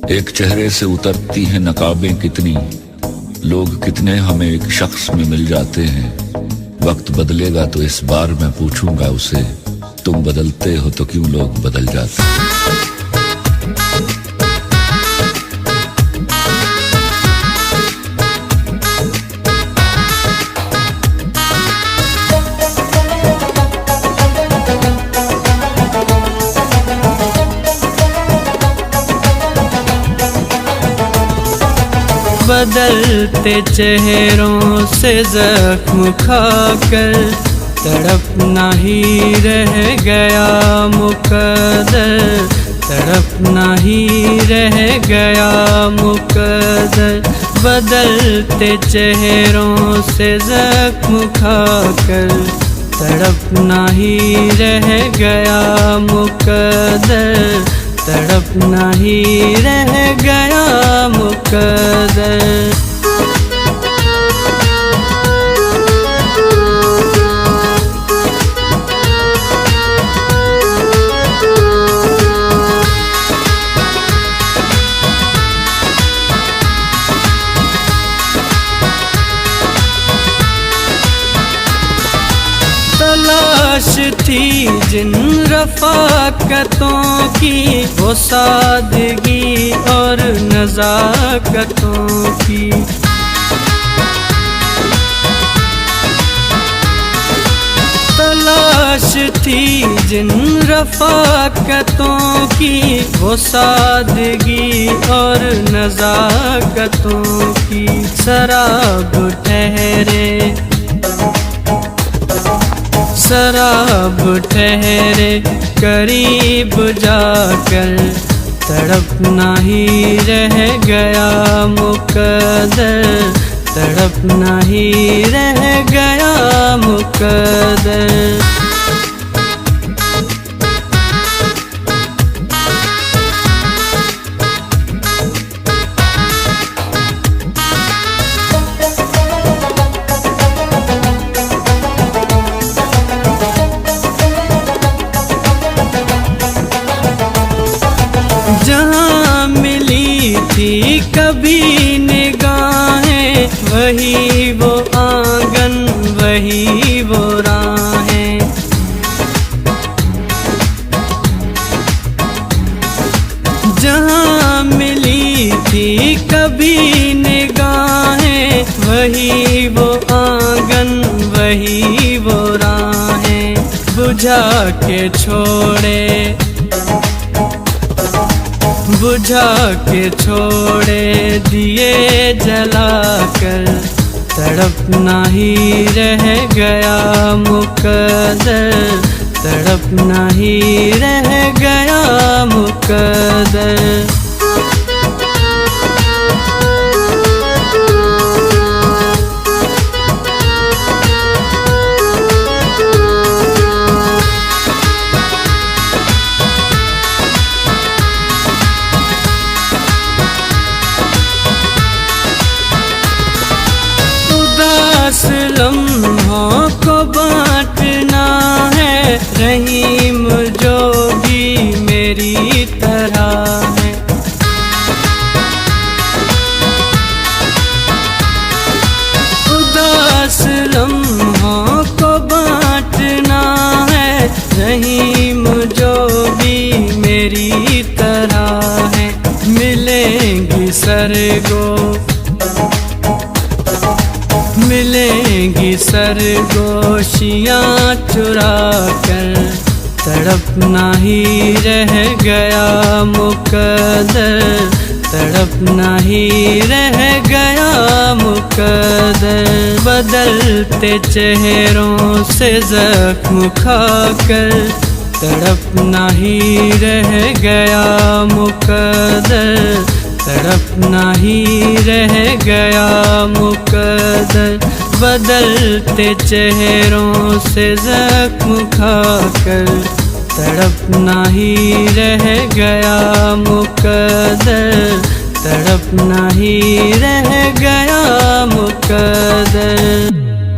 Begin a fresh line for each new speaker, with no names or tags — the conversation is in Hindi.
एक चेहरे से उतरती हैं नकाबें कितनी, लोग कितने हमें एक शख्स में मिल जाते हैं। वक्त बदलेगा तो इस बार मैं पूछूंगा उसे, तुम बदलते हो तो क्यों लोग बदल जाते हैं।
बदलते चेहरों से जख्म खाकर तड़पना ही रह गया मुकद्दर, तड़पना ही रह गया मुकद्दर। बदलते चेहरों से जख्म खाकर तड़पना ही रह गया मुकद्दर, तड़पना ही रह गया मुकद्दर। तलाश थी जिन रफ़ाक़तों की, वो सादगी और नज़ाकतों की। तलाश थी जिन रफ़ाक़तों की, वो सादगी और नज़ाकतों की। शराब ठहरे शराब ठहरे करीब जाकर तड़पना ही रह गया मुकद्दर, तड़पना ही रह गया मुकद्दर। जहाँ मिली थी कभी निगाहें, वही वो आंगन वही वो राहें। जहाँ मिली थी कभी निगाहें, वही वो आंगन वही वो राहें। बुझा के छोड़े बुझा के छोड़े दिए जलाकर तड़पना ही रह गया मुकद्दर, तड़पना ही रह गया मुकद्दर। लम्हों को बांटना है रहीम जो भी मेरी तरह है। उदास लम्हों को बांटना है रहीम जो भी मेरी तरह है। मिलेंगी मिलेंगी सरगोशियाँ चुरा कर तड़पना ही रह गया मुकद्दर, तड़पना ही रह गया मुकद्दर। बदलते चेहरों से जख्म खाकर तड़पना ही रह गया मुकद्दर, तड़पना ही रह गया मुकद्दर। बदलते चेहरों से जख्म खाकर तड़पना ही रह गया मुकद्दर, तड़पना ही रह गया मुकद्दर।